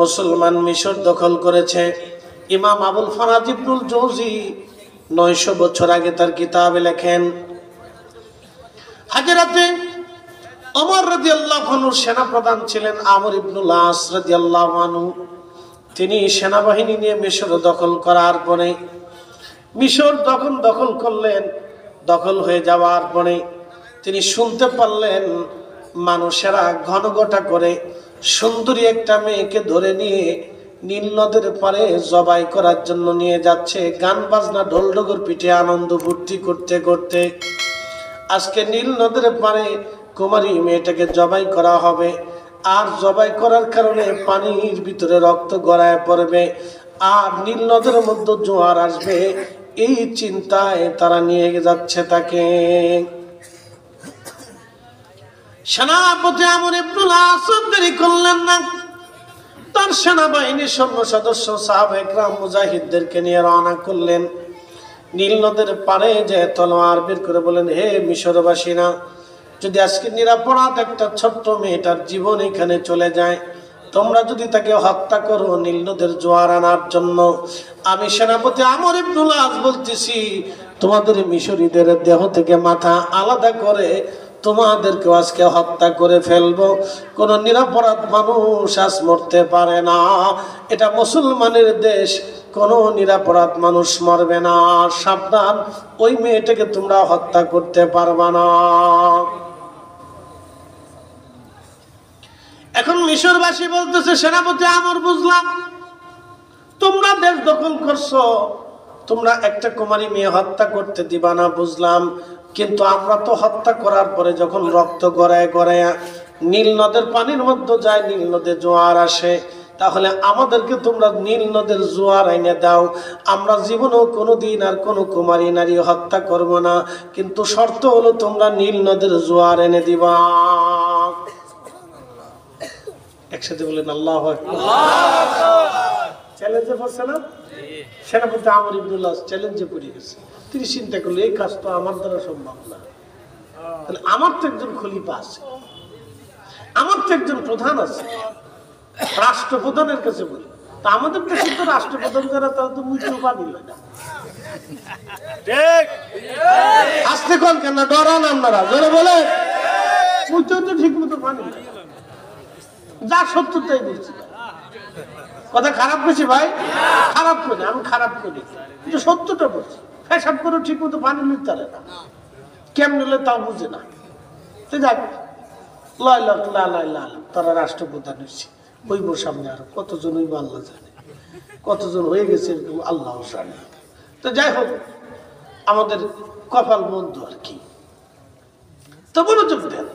মুসলমান মিশর দখল করেছে। ইমাম আবুল ফারাজ ইবনুল জৌজি 900 বছর আগে তার কিতাবে লেখেন, হাজরাতে ওমর রাদিয়াল্লাহু আনহু সেনাপ্রধান ছিলেন আমর ইবনুল আস রাদিয়াল্লাহু আনহু। তিনি সেনাবাহিনী নিয়ে মিশর দখল করার পরে মিশর দখল করলেন। দখল হয়ে যাওয়ার পরে তিনি শুনতে পারলেন মানুষেরা ঘনঘটা করে সুন্দরী একটা মেয়েকে ধরে নিয়ে নীল নদের পারে জবাই করার জন্য নিয়ে যাচ্ছে, গান বাজনা ঢোল ডগর পিঠে আনন্দ ফুর্তি করতে করতে। আজকে নীল নদের পারে কুমারী মেয়েটাকে জবাই করা হবে, আর জবাই করার কারণে পানির ভিতরে রক্ত গড়ায় পড়বে, আর নীল নদের মধ্যে জোয়ার আসবে। এই চিন্তায় তারা নিয়ে যাচ্ছে তাকে। সেনাপতি আমর ইবনুল আস দেরি করলেন না, তার সেনাবাহিনীর সৈন্য সদস্য সাহাবা একরাম মুজাহিদদেরকে নিয়ে রওনা করলেন। নীল নদের পারে যে তলোয়ার বের করে বলেন, হে মিশরবাসীরা, যদি আজকে নিরাপরাধ একটা ছোট্ট মেয়েটার জীবন এখানে চলে যায়, তোমরা যদি তাকে হত্যা করো নীল নদের জোয়ার আনার জন্য, আমি সেনাপতি আমর ইবনুল আস বলতেছি, তোমাদের মিশরীদের দেহ থেকে মাথা আলাদা করে তোমাদেরকে আজকে হত্যা করে ফেলবো। কোন নিরাপরাধ মানুষ আজ মরতে পারে না। এটা মুসলমানের দেশ, কোন নিরাপরাধ মানুষ মরবে না। সাবধান, ওই মেয়েটাকে তোমরা হত্যা করতে পারবা না। এখন মিশরবাসী বলতেছে, সেনাপতি আমর, বুঝলাম তোমরা দেশ দখল করছো, তোমরা একটা কুমারী মেয়ে হত্যা করতে দিবা না, বুঝলাম, কিন্তু আমরা তো হত্যা করার পরে যখন রক্ত গড়ায় গড়ায় নীল নদের পানির মধ্যে যায়, নীল নদে জোয়ার আসে, তাহলে আমাদেরকে তোমরা নীল নদের জোয়ার এনে দাও। আমরা জীবনেও কোনোদিন আর কোনো কুমারী নারী হত্যা করব না, কিন্তু শর্ত হলো তোমরা নীল নদের জোয়ার এনে দিবা। একসাথে বলেন আল্লাহু আকবার। চ্যালেঞ্জে পড়ছে না সেনাপতি আমর ইবনুল আস, চ্যালেঞ্জে পড়ে গেছে। তিনি চিন্তা করলো, এই কাজ তো আমার দ্বারা সম্ভব না, তাহলে আমার তো একজন খলিফা আছে, আমার তো একজন প্রধান আছে, রাষ্ট্রপ্রধানের কাছে বলি। তা আমাদের দেশে তো রাষ্ট্রপ্রধান যারা, তারা তো মুইতেও পানি লয় না। আসতে কোন কেন ডরান আপনারা, জোরে বলে, মুইতেও তো ঠিক মতো পানি লয়। যা সত্য তাই বলছি, কথা খারাপ বলছি ভাই, খারাপ করি, আমি খারাপ করি, কিন্তু সত্যটা বলছি। পেশাব করে ঠিক মতো পানি নিতে পারে না, কেমন হলে তাও বুঝে না। যাক, তারা রাষ্ট্রপ্রধান হয়েছে, ওইব সামনে আরো কতজন হইব আল্লাহ জানে, কতজন হয়ে গেছে আল্লাহ জানে। তো যাই হোক, আমাদের কপাল বন্ধু আর কি। তো মনোযোগ দেন,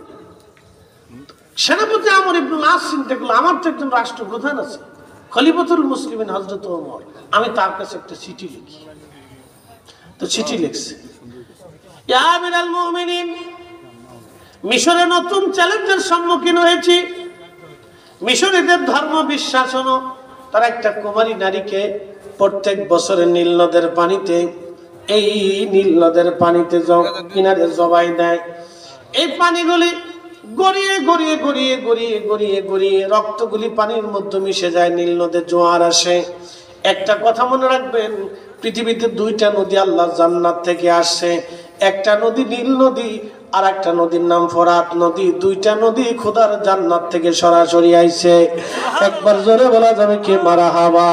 সেনাপতি আমর ইবনুল আস চিন্তা করলো, আমার তো একজন রাষ্ট্রপ্রধান আছে, খলিফাতুল মুসলিমিন হযরত ওমর, আমি তার কাছে একটা চিঠি লিখি। তো চিঠি লিখছে, ইয়া আমিরাল মুমিনিন, মিশরে নতুন চ্যালেঞ্জের সম্মুখীন হয়েছি। মিশরীদের ধর্ম বিশ্বাস হলো, তারা একটা কুমারী নারীকে প্রত্যেক বছরে নীল নদের পানিতে, এই নীল নদের পানিতে কিনারে জবাই দেয়। এই পানিগুলি গড়িয়ে গড়িয়ে গড়িয়ে গড়িয়ে গড়িয়ে গড়িয়ে রক্তগুলি পানির মধ্যে মিশে যায়, নীল নদে জোয়ার আসে। একটা কথা মনে রাখবেন, পৃথিবীতে দুইটা নদী আল্লাহ জান্নাত থেকে আসছে, একটা নদী নীল নদী, আর একটা নদীর নাম ফোরাত নদী। দুইটা নদী খোদার জান্নাত থেকে সরাসরি আইছে। একবার জোরে বলা যাবে কি মারহাবা।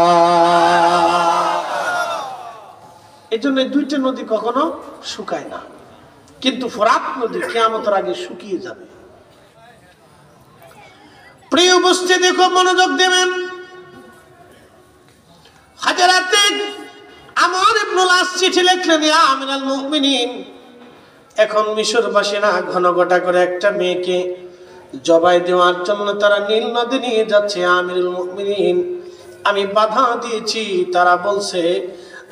এই জন্য দুইটা নদী কখনো শুকায় না, কিন্তু ফোরাত নদী কিয়ামতের আগে শুকিয়ে যাবে। প্রিয় উপস্থিতি, খুব মনোযোগ দেবেন। হাজরাতে আমর ইবনুল আস চিঠি লিখলেন, ইয়া আমিরাল মুমিনিন, এখন মিশরবাসীরা ঘনঘটা করে একটা মেয়েকে জবাই দেওয়ার জন্য তারা নীল নদে নিয়ে যাচ্ছে। আমিরুল মুমিনিন, আমি বাধা দিয়েছি। তারা বলছে,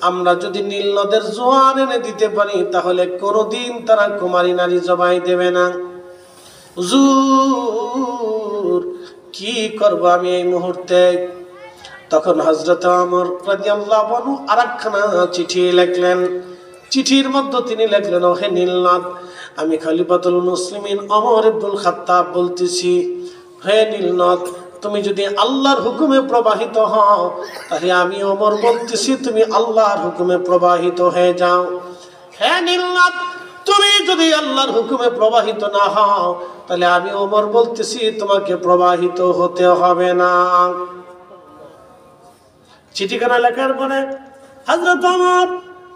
আমরা যদি নীল নদের জোয়ার এনে দিতে পারি, তাহলে কোনোদিন তারা কুমারী নারী জবাই দেবে না। হুজুর, কি করব আমি এই মুহূর্তে? তখন হযরত ওমর রাদিয়াল্লাহু আনহু আরেকখানা চিঠি লিখলেন। চিঠির মধ্যে তিনি লিখলেন, ওহে নীলনদ, আমি খলিফাতুল মুসলিমিন ওমর ইবনুল খাত্তাব বলতেছি, হে নীলনদ, তুমি যদি আল্লাহর হুকুমে প্রবাহিত হও তাহলে আমি ওমর বলতেছি তুমি আল্লাহর হুকুমে প্রবাহিত হয়ে যাও। হে নীলনদ, তুমি যদি আল্লাহর হুকুমে প্রবাহিত না হও তাহলে আমি ওমর বলতেছি তোমাকে প্রবাহিত হতে হবে না। চিঠিখানা লেখার পরে হযরত ওমর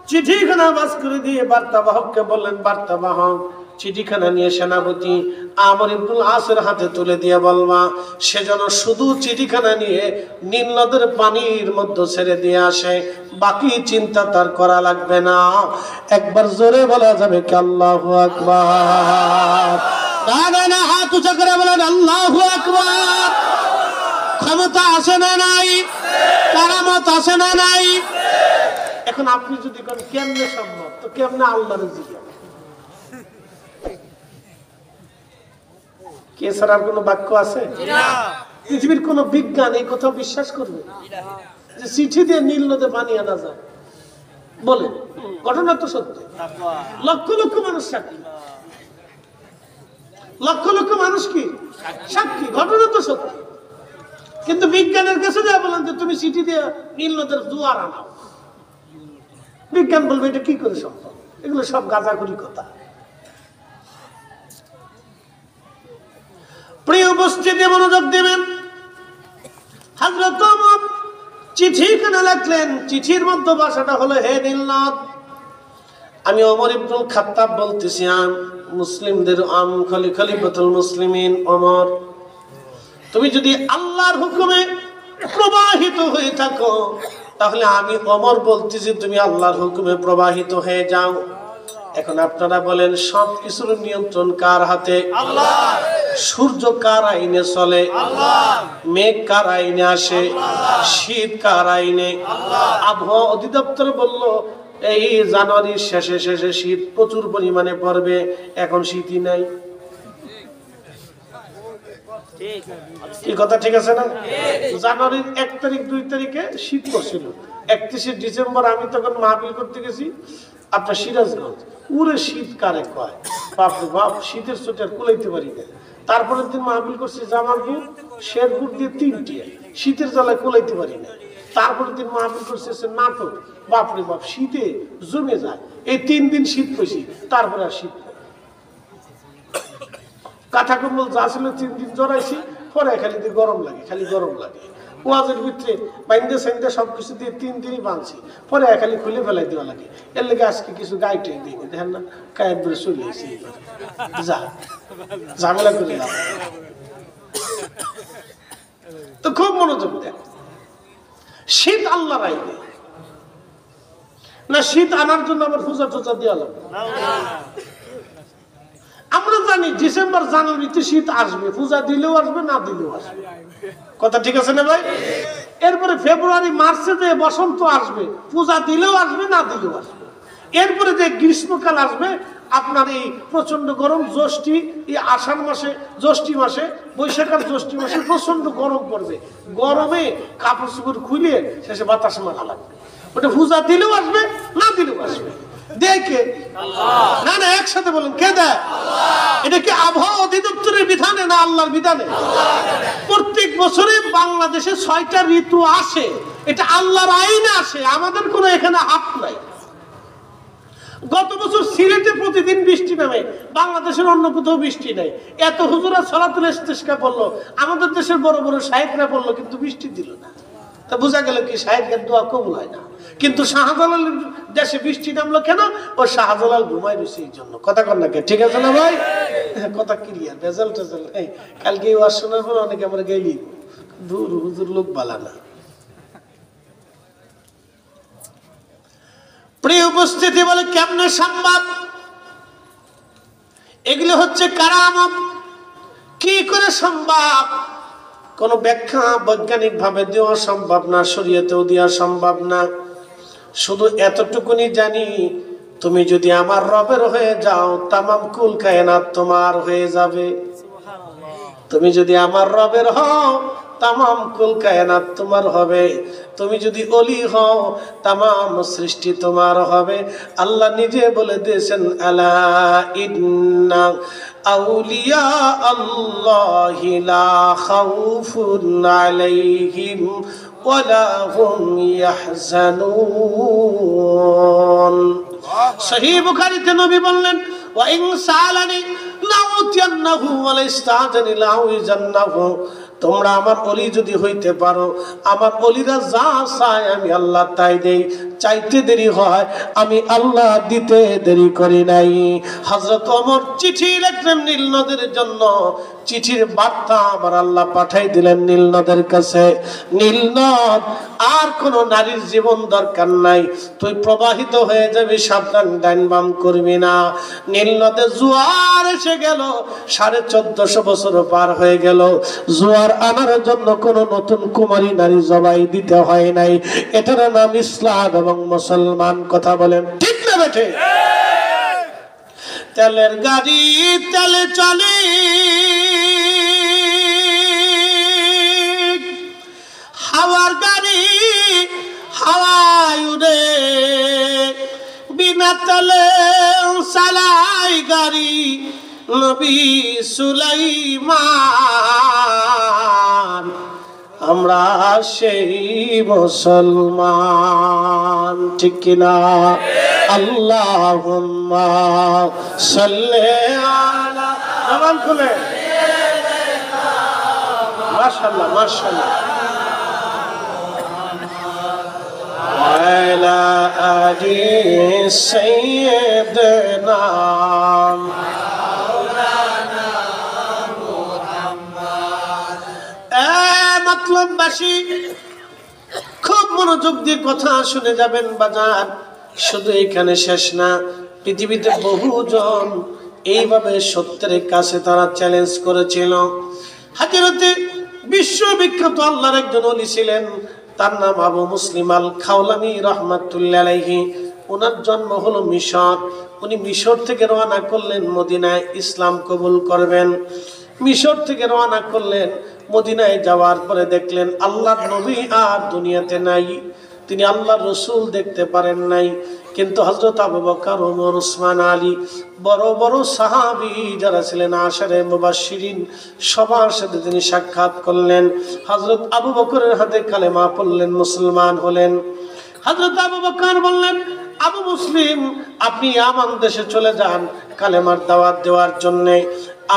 চিঠিখানা বাস করে দিয়ে বার্তাবাহককে বললেন, বার্তাবাহক চিঠিখানা নিয়ে সেনাপতি আমর ইবনুল আসের হাতে তুলে দিয়ে বলবা সে যেন শুধু চিঠিখানা নিয়ে নীল নদের পানির মধ্যে ছেড়ে দিয়ে আসে, বাকি চিন্তা তার করা লাগবে না। একবার জোরে বলা যাবে কি আল্লাহু আকবার? না, হাত উঁচা করে বলেন আল্লাহু আকবার। ক্ষমতা আছে না নাই? কারামত আছে না নাই? এখন আপনি যদি কোন কেমনে সম্ভব, তো কেমনে আল্লাহর জিজ্ঞাসা কে ছাড়া আর কোনো বাক্য আছে? পৃথিবীর কোন বিজ্ঞান এই কথা বিশ্বাস করবে যে চিঠি দিয়ে নীল নদে পানি আনা যায়? বলে ঘটনা তো সত্য। লক্ষ লক্ষ মানুষ সাক্ষী, লক্ষ লক্ষ মানুষ কি সাক্ষী, ঘটনা তো সত্য। কিন্তু বিজ্ঞানের কাছে যা বলেন যে তুমি চিঠি দিয়ে নীল নদের জোয়ার আনাও, বিজ্ঞান বলবে এটা কি করে সম্ভব? এগুলো সব গাঁজাখুরি কথা। প্রিয় উপস্থিতি, মনোযোগ দেবেন। হযরত ওমর চিঠিখানা লিখলেন, চিঠির মধ্যে ভাষাটা হলো হে নীলনদ, আমি ওমর ইবনুল খাত্তাব বলতেছি, মুসলিমদের খলিফাতুল মুসলিমিন ওমর, তুমি যদি আল্লাহর হুকুমে প্রবাহিত হয়ে থাকো তাহলে আমি ওমর বলতেছি তুমি আল্লাহর হুকুমে প্রবাহিত হয়ে যাও। এখন আপনারা বলেন সবকিছুর নিয়ন্ত্রণ কার হাতে? আল্লাহ। সূর্য কার আইনে চলে? আল্লাহ। মেঘ কার আইনে আসে? আল্লাহ। শীত কার আইনে? আল্লাহ। আবহাওয়া অধিদপ্তর বলল এই জানুয়ারির শেষে শেষে শীত প্রচুর পরিমাণে পড়বে, এখন শীতই নাই। কি কথা ঠিক আছে না? জানুয়ারির 1 তারিখ 2 তারিখে শীত পড়ছিল, 31শে ডিসেম্বর আমি তখন মাহফিল করতে গেছি আপনার সিরাজগঞ্জ, পুরো শীত কারে কয় বাপরে বাপ, শীতের সোয়েটার কুলাইতে পারি না। তারপরের দিন মাহফিল করছি জামালপুর শেরপুর দিয়ে 3টে, শীতের জ্বালায় কুলাইতে পারি না। তারপরের দিন মাহফিল করছে নাটক, বাপরে বাপ শীতে জমে যায়। এই 3 দিন শীত পেয়েছি, তারপরে আর শীত কাঁথা কম্বল যা ছিল 3 দিন জড়াইছি, পরে খালি দিয়ে গরম লাগে, খালি গরম লাগে। ওয়াজের ভিতরে বাইন্দে সাইন্দে সবকিছু দিয়ে 3 দিনই বাঁধছি, পরে খালি খুলে ফেলাই দেওয়া লাগে। এর লেগে আজকে কিছু গাইটে দিই দেখেন না, কায়ের ধরে চলে আসি, যা ঝামেলা করে না। তো খুব মনোযোগ দেন। শীত আল্লাহর আইনে না, শীত আনার জন্য আবার পূজা টুজা দেওয়া লাগবে। আমরা জানি ডিসেম্বর জানুয়ারিতে শীত আসবে, পূজা দিলেও আসবে না দিলেও আসবে, কথা ঠিক আছে না ভাই? এরপরে ফেব্রুয়ারি মার্চে যে বসন্ত আসবে, পূজা দিলেও আসবে না দিলেও আসবে। এরপরে যে গ্রীষ্মকাল আসবে, আপনার এই প্রচন্ড গরম, জ্যৈষ্ঠী এই আষাঢ় মাসে, জ্যৈষ্ঠী মাসে, বৈশাখ আর জ্যৈষ্ঠী মাসে প্রচন্ড গরম পড়বে। গরমে কাপড় চোপড় খুলে শেষে বাতাস মারা লাগবে। ওটা পূজা দিলেও আসবে না দিলেও আসবে। দেখে না না একসাথে বলুন কে দেয়? এটা কি আবহাওয়া অধিদপ্তরের বিধানে না আল্লাহর বিধানে? প্রত্যেক বছরে বাংলাদেশে 6টা ঋতু আসে, এটা আল্লাহর আইনে আসে, আমাদের কোনো এখানে হাত নাই। গত বছর সিলেটে প্রতিদিন বৃষ্টি নামে, বাংলাদেশের অন্য কোথাও বৃষ্টি নাই। এত হুজুরা সালাতুল ইস্তিসকা পড়লো, আমাদের দেশের বড় বড় শাহেখরা পড়লো, কিন্তু বৃষ্টি দিল না। তা বোঝা গেল কি শাহেখের দোয়া কবুল হয় না। কিন্তু শাহজালালের দেশে বৃষ্টি নামলো কেন? ও শাহজালাল ঘুমাই রয়েছে এই জন্য। কথা কন না কে? ঠিক আছে না ভাই? কথা ক্লিয়ার, ভেজাল টেজাল এই কালকে ওয়াজ শোনার পর অনেকে আমরা গেলি দূর হুজুর লোক বালা না। প্রিয় উপস্থিতি, বলে কেমনে সম্ভব? এগুলো হচ্ছে কারামত। কি করে সম্ভব? কোন ব্যাখ্যা বৈজ্ঞানিক ভাবে দেওয়া সম্ভব না, শরীয়তেও দেওয়া সম্ভব না। শুধু এতটুকুনি জানি, তুমি যদি আমার রবের হয়ে যাও, তামাম কুল কায়নাত তোমার হয়ে যাবে। তুমি যদি আমার রবের হও, তামাম কুল কায়নাত তোমার হবে। তুমি যদি ওলি হও তামাম সৃষ্টি তোমার হবে। আল্লাহ নিজে বলে দিয়েছেন, আলা ইন্না আউলিয়া আল্লাহি লা খাউফুন আলাইহিম ওয়ালা হুম ইয়াহজানুন। সহিহ বুখারীতে নবী বললেন, ওয়া ইন সালানি লাউতিয়ান্নাহু ওয়া লাইস্তাজানি লাউইজান্নাহু। তোমরা আমার ওলি যদি হইতে পারো, আমার ওলিরা যা চায় আমি আল্লাহ তাই দেই। চাইতে দেরি হয়, আমি আল্লাহ দিতে দেরি করি নাই। হযরত ওমর চিঠি লিখলেন নীল নদের জন্য। চিঠির বার্তা আমার আল্লাহ পাঠাই দিলেন নীল নদের কাছে। নীল নদ, আর কোন নারীর জীবন দরকার নাই, তুই প্রবাহিত হয়ে যাবি, সাবধান, ডাইন বাম করবি না। নীল নদে জোয়ার এসে গেল, 1450 বছর পার হয়ে গেল। জোয়ার আনার জন্য কোন নতুন কুমারী নারী জবাই দিতে হয় নাই। এটার নাম ইসলাম এবং মুসলমান। কথা বলেন ঠিক না বেঠে? তেলের গাড়ি তেলে চলে, হাওয়ার গাড়ি হাওয়ায় উড়ে, বিনা তেলে চালাই গাড়ি নবী সুলাইমান। আমরা সেই মুসলমান, ঠিক কিনা? আল্লাহুম্মা সাল্লি আলা, জবান খুলে মাশাআল্লাহ মাশাআল্লাহ, আলা আলি সাইয়্যিদিনা মতলববাসী খুব মনোযোগ দিয়ে কথা শুনে যাবেন বাজার। শুধু এখানে শেষ না, পৃথিবীতে বহুজন এইভাবে সত্যের কাছে তারা চ্যালেঞ্জ করেছিল। হযরতে বিশ্ববিখ্যাত আল্লাহর একজন ওলি ছিলেন, তার নাম আবু মুসলিম আল খাওলামি রাহমাতুল্লাহি আলাইহি। ওনার জন্ম হলো মিশর। উনি মিশর থেকে রওনা করলেন মদিনায় ইসলাম কবুল করবেন। মিশর থেকে রওনা করলেন, মদিনায় যাওয়ার পরে দেখলেন আল্লাহর নবী আর দুনিয়াতে নাই। তিনি আল্লাহর রসুল দেখতে পারেন নাই। কিন্তু হযরত আবু বকর, ওমর, উসমান, আলী, বড় বড় সাহাবী যারা ছিলেন আশারে মুবাশশিরিন, সবার সাথে তিনি সাক্ষাৎ করলেন। হযরত আবু বকরের হাতে কালেমা পড়লেন, মুসলমান হলেন। হযরত আবু বকর বললেন, আবু মুসলিম, আপনি ইয়ামান দেশে চলে যান কালেমার দাওয়াত দেওয়ার জন্য।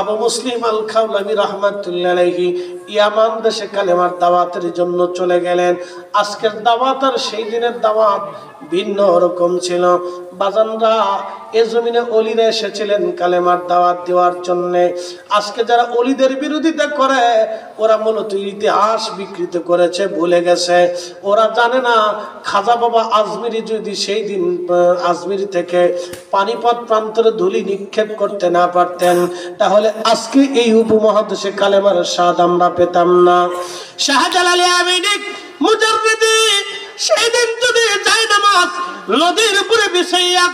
আবু মুসলিম আল খাওলামি রাহমাতুল্লাহি আলাইহি ইয়ামান দেশে কালেমার দাওয়াতের জন্য চলে গেলেন। আজকের দাওয়াত আর সেই দিনের দাওয়াত ভিন্ন রকম ছিল। বাজানরা, এ জমিনে ওলিরা এসেছিলেন কালেমার দাওয়াত দেওয়ার জন্য। আজকে যারা ওলিদের বিরোধিতা করে, ওরা মূলত ইতিহাস বিকৃত করেছে, ভুলে গেছে। ওরা জানে না খাজা বাবা আজমিরি যদি সেই দিন আজমিরি থেকে পানিপথ প্রান্তরে ধুলি নিক্ষেপ করতে না পারতেন, তাহলে আজকে এই উপমহাদেশে কালেমার স্বাদ আমরা পেতাম না। শাহজালাল আমিনী মুজাররিদি সেই দিন যদি জায়নামাজ নদীর উপরে বিছাইয়া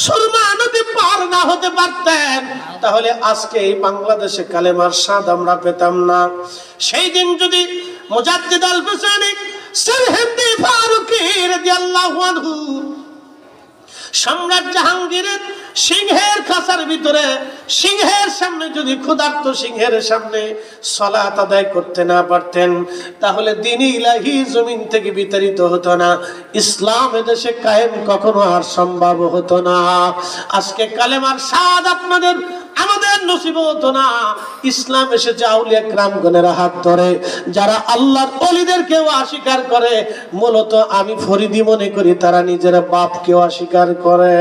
সুরমা নদী পার না হতে পারতেন, তাহলে আজকে এই বাংলাদেশে কালেমার স্বাদ আমরা পেতাম না। সেই দিন যদি মুজাদ্দিদ আল হুসাইনি সরহিন্দি ফারুকী রাদিয়াল্লাহু আনহু সম্রাট জাহাঙ্গীরের সিংহের খাঁচার ভিতরে, সিংহের সামনে যদি ক্ষুধার্ত সিংহের সামনে সালাত আদায় করতে না পারতেন, তাহলে দ্বীন-ই ইলাহি জমিন থেকে বিতাড়িত হতো না। ইসলাম এদেশে কায়েম কখনো আর সম্ভব হতো না। আজকে কালেমার স্বাদ আপনাদের আমাদের নসিব হতো না। ইসলাম এসেছে আউলিয়া কিরামগণের হাত ধরে। যারা আল্লাহর ওলিদেরকেও অস্বীকার করে, মূলত আমি ফরিদি মনে করি তারা নিজের বাপকেও অস্বীকার করে।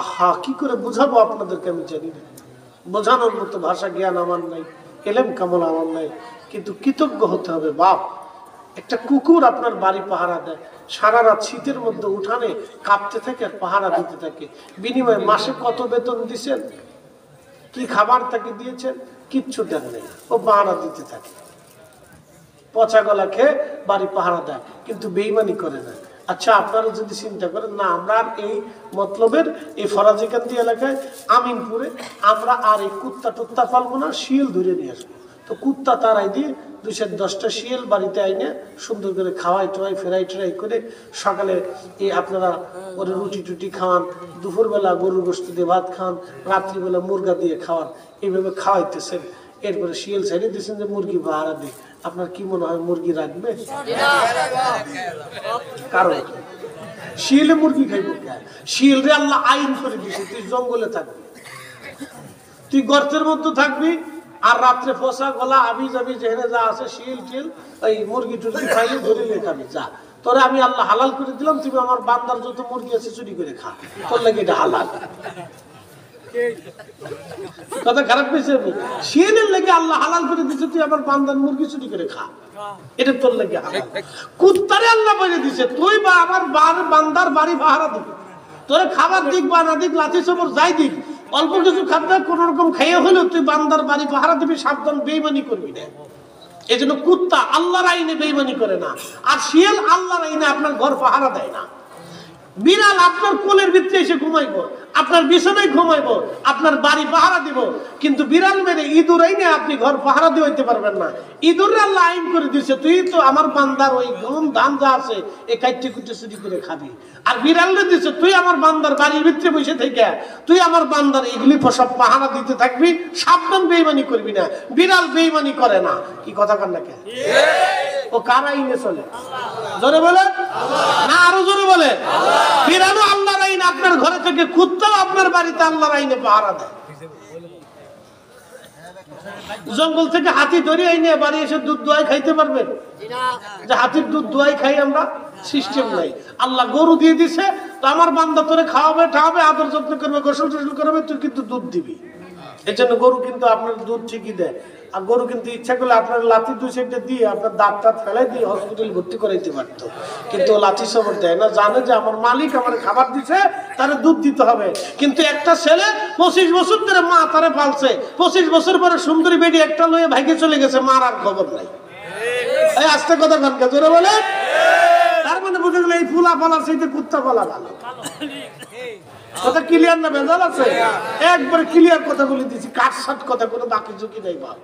আহা, কি করে বুঝাবো আপনাদেরকে আমি জানি না। বোঝানোর মতো ভাষা জ্ঞান আমার নাই, এলেম কামল আমার নাই। কিন্তু কৃতজ্ঞ হতে হবে। বাপ, একটা কুকুর আপনার বাড়ি পাহারা দেয়, সারা রাত শীতের মধ্যে উঠানে কাঁপতে থাকে, পাহারা দিতে থাকে। বিনিময়ে মাসে কত বেতন দিচ্ছেন, কি খাবার তাকে দিয়েছেন? কিচ্ছু দেন নেই, ও পাহারা দিতে থাকে। পচা গলা খেয়ে বাড়ি পাহারা দেয়, কিন্তু বেইমানি করে না। আচ্ছা, আপনারা যদি চিন্তা করেন না আমরা এই মতলবের এই ফরাজিকান্দি এলাকায় আমিনপুরে আমরা আর এই কুত্তা টুত্তা পালবো না, শিয়াল ধরে নিয়ে আসবো। তো কুত্তা তারাই দিয়ে 210টা শিয়াল বাড়িতে আইনে সুন্দর করে খাওয়াই টোয়াই ফেরাই টেরাই করে সকালে এই আপনারা ওরে রুটি টুটি খাওয়ান, দুপুরবেলা গরুর গোশত দিয়ে ভাত খাওয়ান, রাত্রিবেলা মুরগা দিয়ে খাওয়ান, এইভাবে খাওয়াইতেছেন। এরপরে শিয়াল ছেড়ে দিয়েছেন যে মুরগি পাহারা দিই। আপনার কি মনে হয় মুরগি রাখবে? কারণ শিয়ালে মুরগি খাইব কে? শিয়াল রে আল্লাহ আইন করে দিছে তুই জঙ্গলে থাকবি, তুই গর্তের মধ্যে থাকবি, আর রাত্রে ফসা গলা আবি যাবি যেখানে যা আছে শিয়াল টিল ওই মুরগি টুরগি খাইলে ধরে নিয়ে খাবি। যা, তোরে আমি আল্লাহ হালাল করে দিলাম, তুমি আমার বান্দার যত মুরগি আছে চুরি করে খা, তোর লাগে এটা হালাল। কথা খারাপ পেয়েছে? শিয়ালের লেগে আল্লাহ হালাল করে দিচ্ছে, তুই আমার বান্দার মুরগি চুরি করে খা, এটা তোর লেগে হালাল। কুত্তারে আল্লাহ বলে দিছে তুই বা আমার বান্দার বাড়ি পাহারা দিবি, তোরে খাবার দিক বা না দিক, লাঠি চবর যাই দিক, অল্প কিছু খাদ্য কোন রকম খাইয়ে হলেও তুই বান্দার বাড়ি পাহারা দিবি, সাবধান, বেইমানি করবি না। এই জন্য কুত্তা আল্লাহর আইনে বেইমানি করে না, আর শিয়াল আল্লাহর আইনে আপনার ঘর পাহারা দেয় না। বিড়াল আপনার কোলের ভিতরে এসে ঘুমাইবো, আপনার বিছানায় ঘুমাইবো, আপনার বাড়ি পাহারা দিব, কিন্তু বিড়াল মেরে ইঁদুর আইনে আপনি ঘর পাহারা দিয়ে হইতে পারবেন না। ইঁদুর আল্লাহ আইন করে দিচ্ছে তুই তো আমার বান্দার ওই গম ধান যা আছে এই কাইটে কুটে চুরি করে খাবি, আর বিড়ালে দিচ্ছে তুই আমার বান্দার বাড়ির ভিতরে বসে থেকে তুই আমার বান্দার এগুলি সব পাহারা দিতে থাকবি, সাবধান, বেইমানি করবি না। বিড়াল বেইমানি করে না। কি কথা কর না কেন? ও কার আইনে চলে? জোরে বলে না, আরো জোরে বলে। বিড়ালও আল্লাহর আইন আপনার ঘরে থেকে, কুত্তাও আপনার বাড়িতে আল্লাহর আইনে পাহারা দেয়। জঙ্গল থেকে হাতি ধরে আইনে বাড়ি এসে দুধ দোয়াই খাইতে পারবেন? যে হাতির দুধ দোয়াই খাই আমরা, সিস্টেম নাই। আল্লাহ গরু দিয়ে দিছে, তো আমার বান্দা তোরে খাওয়াবে ঠাওয়াবে, আদর যত্ন করবে, গোসল টোসল করবে, তুই কিন্তু দুধ দিবি। এই জন্য গরু কিন্তু আপনার দুধ ঠিকই দেয়। আর গরু কিন্তু ইচ্ছা করলে আপনার লাঠি 2 সাইডে দিয়ে আপনার দাঁত টাত ফেলাই দিয়ে হসপিটাল ভর্তি করাইতে পারতো, কিন্তু ও লাঠি সবর দেয় না, জানে যে আমার মালিক আমার খাবার দিছে, তারে দুধ দিতে হবে। কিন্তু একটা ছেলে 25 বছর ধরে মা তারে পালছে, 25 বছর পরে সুন্দরী বেডি একটা লয়ে ভাইকে চলে গেছে, মার আর খবর নাই। এই আস্তে কথা কানকা জোরে বলে। তার মানে বুঝে গেল এই ফুলা পালার চাইতে কুত্তা পালা ভালো। কথা ক্লিয়ার না ভেজাল আছে? একবার ক্লিয়ার কথা বলে দিছি, কাট সাট কথা কোনো বাকি ঝুঁকি নেই। বাপ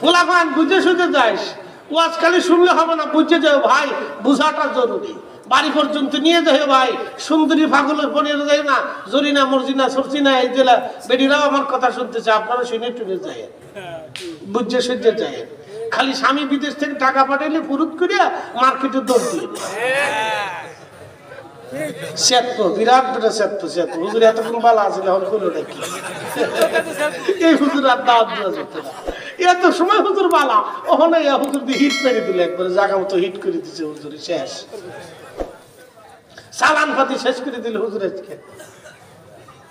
ফুলাফান বুঝে শুঝে যাইস, ওয়াজ খালি শুনলে হবে না, বুঝে যাও ভাই, বুঝাটা জরুরি। বাড়ি পর্যন্ত নিয়ে যাই ভাই, সুন্দরী ফাগুলের পরে যাই না, জরিনা মর্জিনা সরচিনা এই জেলা বেডিরাও আমার কথা শুনতেছে, আপনারা শুনে টুনে যায়, বুঝে সুঝে যায়। খালি স্বামী বিদেশ থেকে টাকা পাঠাইলে ফুরুত করিয়া মার্কেটে দৌড় দিয়ে বিরাট বেটা হুজুর এতক্ষণ বালা আছে, এই হুজুর আর দাওয়াত দেওয়া যেত না, এত সময় হুজুর বালা, ওখানে হুজুর দিয়ে হিট মেরে দিলে একবারে জায়গা মতো হিট করে দিচ্ছে হুজুর, শেষ সালান ফাতি শেষ করে দিল হুজুর। আজকে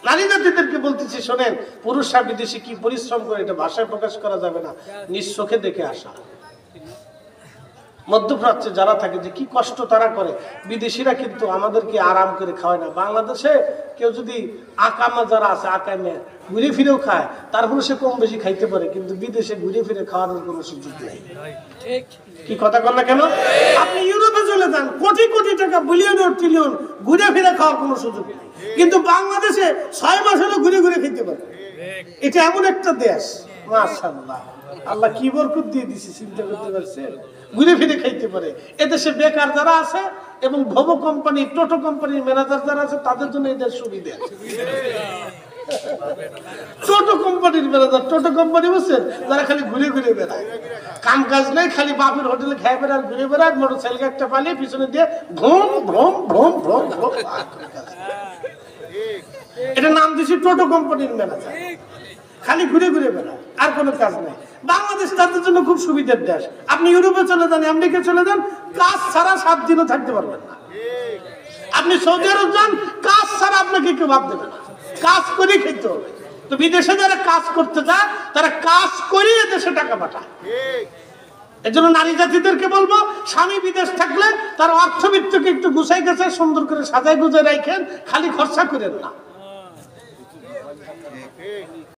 নারী জাতিদেরকে বলতেছি শোনেন, পুরুষরা বিদেশে কি পরিশ্রম করে এটা ভাষায় প্রকাশ করা যাবে না, নিজ চোখে দেখে আসা। মধ্যপ্রাচ্যে যারা থাকে যে কি কষ্ট তারা করে, বিদেশিরা কিন্তু আমাদেরকে আরাম করে খাওয়ায় না। বাংলাদেশে কেউ যদি আকামা যারা আছে আকামে ঘুরে ফিরেও খায়, তারপরে সে কম বেশি খাইতে পারে, কিন্তু বিদেশে ঘুরে ফিরে খাওয়ানোর কোনো সুযোগ নেই। কি কথা কর না কেন? আপনি ইউরোপে চলে যান, কোটি কোটি টাকা, বিলিয়ন ট্রিলিয়ন, ঘুরে ফিরে খাওয়ার কোনো সুযোগ নেই, কিন্তু বাংলাদেশে 6 মাস হলো ঘুরে ঘুরে খেতে পারে। এটা এমন একটা দেশ, মাশাআল্লাহ, আল্লাহ কি বরকত দিয়ে দিছে, চিন্তা করতে পারছেন? ঘুরে ফিরে খাইতে পারে। এদেশে বেকার যারা আছে এবং ভবো কোম্পানি, টোটো কোম্পানির ম্যানেজার যারা আছে, তাদের জন্য এদের সুবিধা। টোটো কোম্পানির ম্যানেজার, টোটো কোম্পানি বুঝছেন, যারা খালি ঘুরে ঘুরে বেড়ায়, কাম কাজ নেই, খালি বাপের হোটেলে খেয়ে বেড়ায়, ঘুরে বেড়ায়, মোটর সাইকেল একটা পালিয়ে পিছনে দিয়ে ভ্রম ভ্রম ভ্রম ভ্রম ভ্রম। এটা নাম দিছি টোটো কোম্পানির ম্যানেজার, খালি ঘুরে ঘুরে বেড়ায়, আর কোনো কাজ নাই। বাংলাদেশ তাদের জন্য খুব সুবিধার দেশ। আপনি ইউরোপে চলে যান, আমেরিকা চলে যান, কাজ ছাড়া 7 দিনও থাকতে পারবেন না। আপনি সৌদি আরব যান, কাজ ছাড়া আপনাকে কেউ ভাব দেবে না, কাজ করে খেতে হবে। তো বিদেশে যারা কাজ করতে যায়, তারা কাজ করিয়ে দেশে টাকা পাঠায়। এর জন্য নারী জাতিদেরকে বলবো, স্বামী বিদেশ থাকলে তার অর্থবিত্তকে একটু গুছাই গেছে সুন্দর করে সাজাই গুজাই রাখেন, খালি খরচা করেন না।